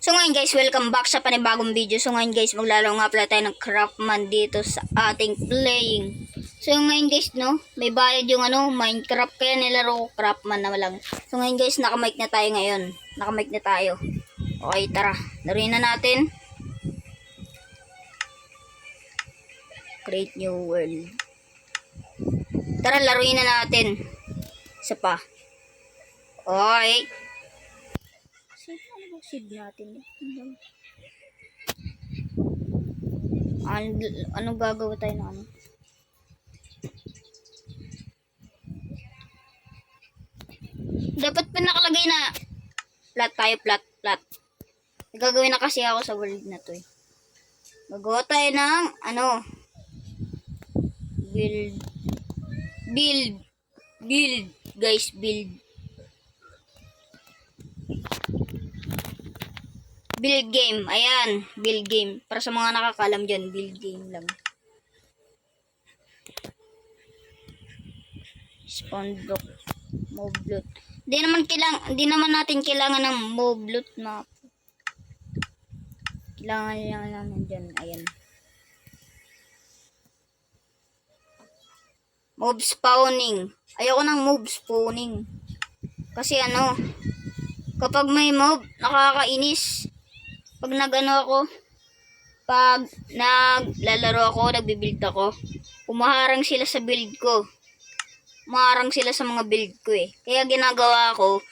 So ngayon guys, welcome back sa panibagong video. So ngayon guys, maglalaro nga pala tayo ng Craftman dito sa ating playing. So ngayon guys, no, may bayad yung Minecraft, kaya nilaro ko Craftman na lang. So ngayon guys, naka-mic na tayo ngayon. Naka-mic na tayo. Okay, tara. Laruin na natin. Create new world. Tara, laruin na natin. Isa pa. Okay. Seed natin. Anong gagawa tayo na ano? Dapat pa nakalagay na flat tayo, flat. Gagawin na kasi ako sa world na to eh. Magawa tayo ng build guys, build game. Ayan, build game. Para sa mga nakakalam dyan, build game lang. Spawn block, mob loot. Di naman natin kailangan ng mob loot map. Kailangan lang naman dyan. Ayan. Mob spawning. Ayoko ng mob spawning. Kasi kapag may mob, nakakainis. Pag pag naglalaro ako, nagbibuild ako, umaharang sila sa build ko. Umaharang sila sa mga build ko eh. Kaya ginagawa ko,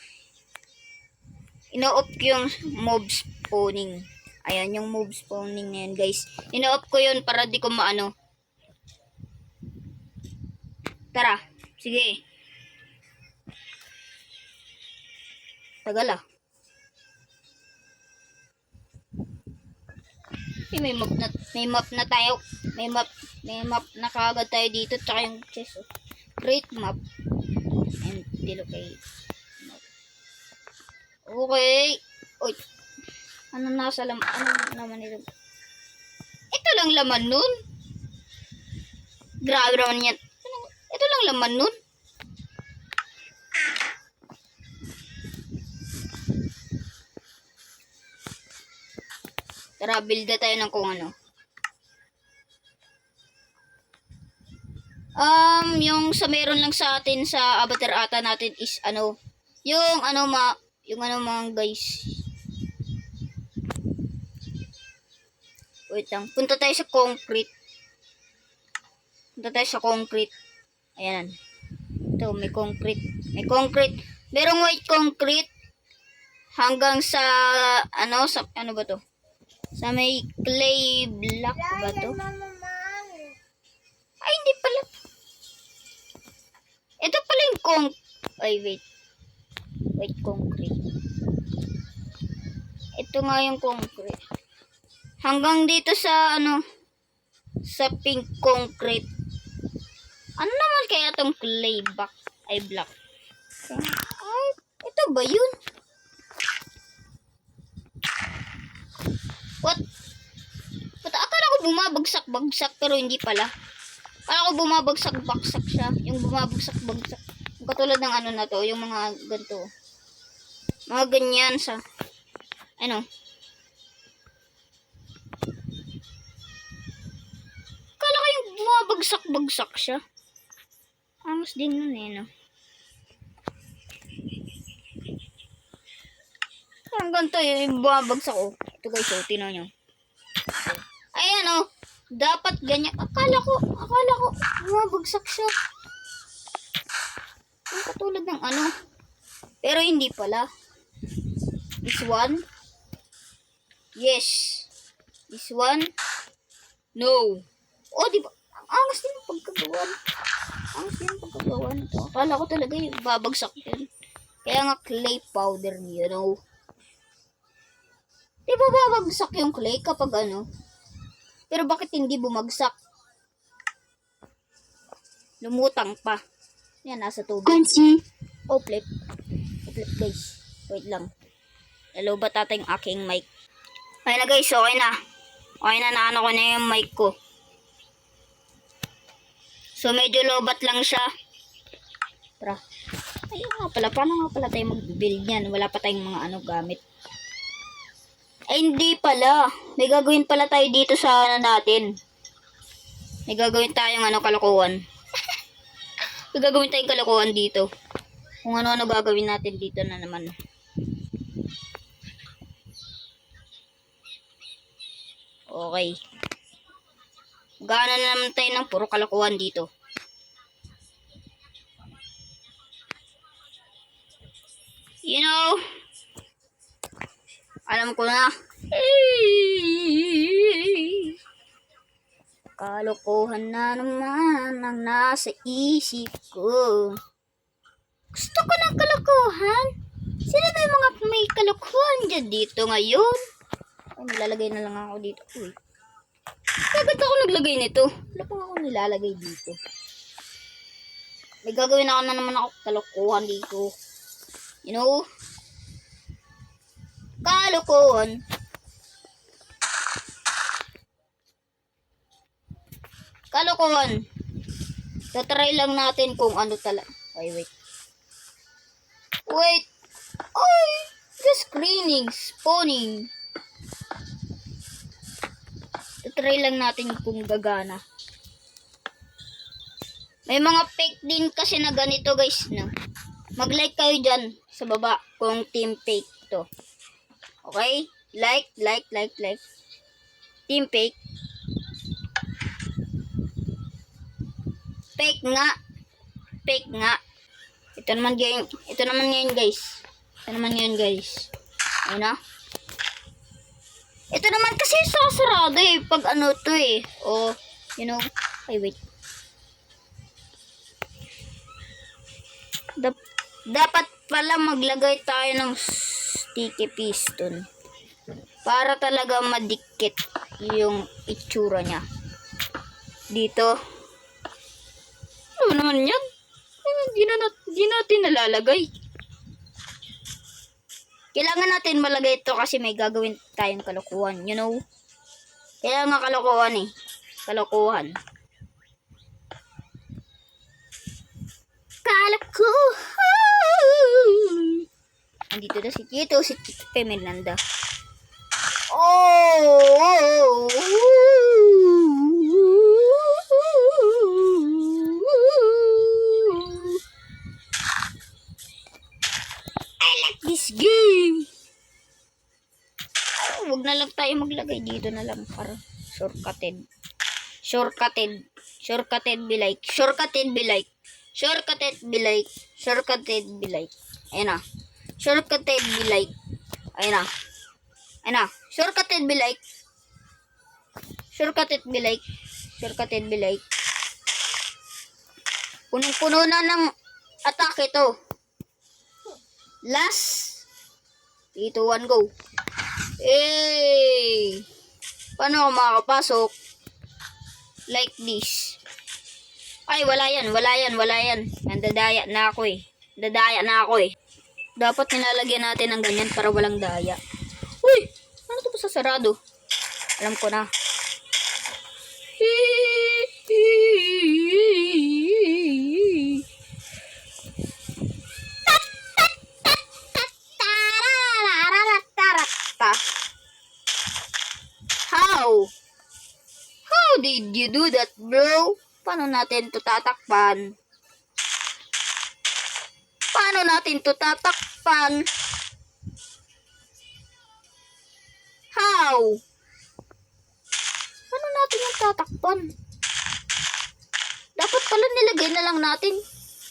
ino-off ko yung mob spawning. Ayan, yung mob spawning na yan guys. Ino-off ko yun para di ko maano. Tara, sige. Tagal ah. May map na tayo. May map na kaagad tayo dito. Tsaka yung chest. Great map. And delocate. Okay. Oy. Ano naman ito? Ito lang laman nun. Grabe naman yan. Ito lang laman nun. Tara, build na tayo ng kung ano. Yung sa meron lang sa atin sa avatar ata natin is yung mga guys. Wait lang. Punta tayo sa concrete. Ayan. Ito, may concrete. Merong white concrete hanggang sa ano ba to? Sa may clay block ba to? Ay, hindi pala. Ito pala yung white concrete. Ito nga yung concrete. Hanggang dito sa sa pink concrete. Ano naman kaya tong clay block? Ay, ito ba yun? What? Akala ko bumabagsak pero hindi pala. Akala ko bumabagsak siya. Yung bumabagsak. Yung katulad ng na to, yung mga ganito. Mga ganyan sa Akala ko yung bumabagsak siya. Angas din nun eh, Ang ganito yung bumabagsak ko. Ito guys, tinan nyo. Ayan dapat ganyan. Akala ko bumabagsak siya. Yung katulad ng Pero hindi pala. This one. Yes. This one. No. Oh, di ba? Ang angas din yung pagkagawa. Akala ko talaga yung babagsak yun. Kaya nga clay powder niyo, Di ba babagsak yung clay kapag Pero bakit hindi bumagsak? Lumutang pa. Yan, nasa tubig. Oh, flip guys. Wait lang. Hello ba yung aking mic? Okay na guys, okay na. Okay na ko na yung mic ko. So, medyo lobat lang siya. Tara. Ayun nga pala. Paano nga pala tayo mag-build yan? Wala pa tayong mga gamit. Ay, hindi pala. May gagawin pala tayo dito sa ano natin. May gagawin tayong kalokohan. May gagawin tayong kalokohan dito. Kung ano-ano gagawin natin dito na naman. Okay. Gana na naman tayo ng puro kalokohan dito. You know, alam ko na. Kalokohan na naman ang nasa isip ko. Gusto ko ng kalokohan. Sino ba yung mga may kalokohan dyan dito ngayon? Ay, nilalagay na lang ako dito. Uy. Bakit ako naglagay nito? Wala pa ako nilalagay dito. May gagawin ako na naman ako kalokohan dito. You know? Kalokohan. Kalokohan. Tatry lang natin kung ano talaga. Ay, wait. Wait. Ay! The screening. Spawning. Tatry lang natin kung gagana. May mga fake din kasi na ganito guys. No? Mag-like kayo dyan sa baba kung team fake to. Okay? Like. Team fake. Fake nga. Ito naman ngayon guys. Ayun na. Ito naman kasi sasarado eh. Pag ano to eh. Oh, you know. Ay, wait. Dapat pala maglagay tayo ng sticky piston. Para talaga madikit yung itsura niya. Dito. Ano naman yan? Hindi natin nalalagay. Kailangan natin malagay ito kasi may gagawin tayong kalokohan. You know? Kailangan kalokohan eh. Kalokohan. Andito na si Tito Pemelanda. Oh! I like this game. Ay, wag na lang tayo maglagay dito na lang para shortcutted be like. Ayun na. Shortcutted be like. Ayun na. Shortcutted be like. Punong-puno na ng atake to. Last. 3, 2, 1, go. Eh. Paano ako makakapasok? Like this. Ay, wala yan. Nandadaya na ako eh. Dapat nilalagyan natin ng ganyan para walang daya. Uy! Ano to pa sa sarado? Alam ko na. How did you do that, bro? Paano natin to tatakpan? How? Paano natin yung tatakpan? Dapat pala nilagay na lang natin.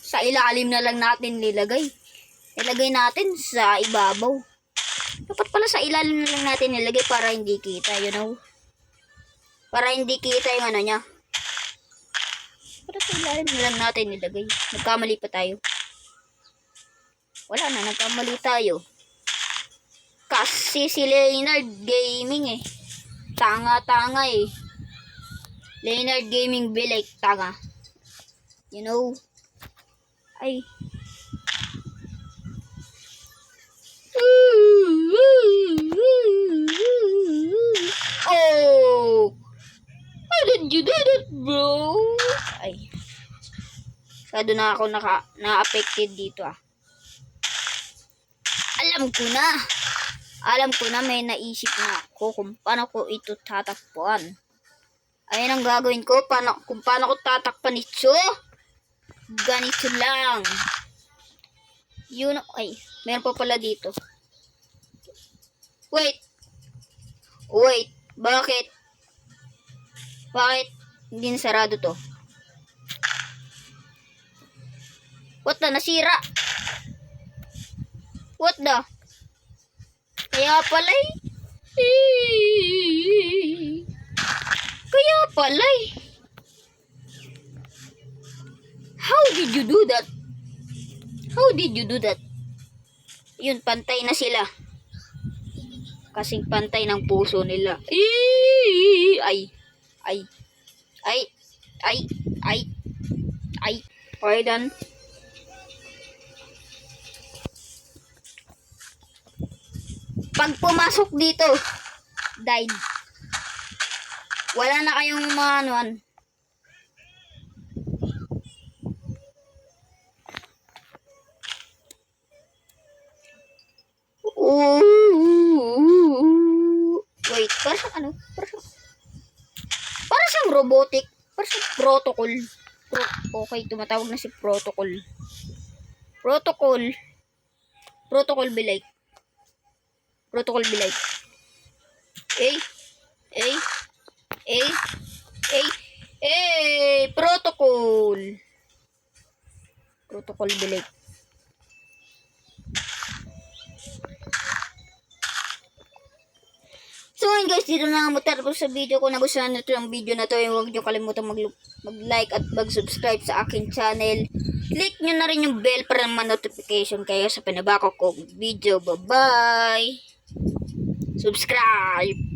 Sa ilalim na lang natin nilagay. Nilagay natin sa ibabaw. Dapat pala sa ilalim na lang natin nilagay para hindi kita, you know? Para hindi kita yung ano niya. Para sa ilalim na lang natin nilagay. Nagkamali pa tayo. Wala na, nagkamali tayo. Kasi si Leonard Gaming eh. Tanga eh. Leonard Gaming be like tanga. You know? Ay. Oh! How did you do that, bro? Ay. Sado na ako na-affected dito ah. Alam ko na. Alam ko na may naisip na ako kung paano ko ito tatakpan. Ayan ang gagawin ko kung paano ko tatakpan ito. Ganito lang. Yun, ay, meron pa pala dito. Wait. Bakit hindi nasarado to? What the, nasira? What the? Kaya pala How did you do that? Yun, pantay na sila. Kasing pantay ng puso nila. Ay. Okay, done. Pag pumasok dito, died. Wala na kayong mga anuan. Wait, para siyang robotic, para siyang protocol. Okay, tumatawag na si protocol. Protocol be like. Protocol. Protocol be like. So ayun guys, dito na nga matapos sa video ko. Nagustuhan nyo yung video na to. Huwag nyo kalimutan mag-like at mag-subscribe sa aking channel. Click nyo na rin yung bell para naman notification kayo sa pinabako ko video. Bye-bye! Subscribe!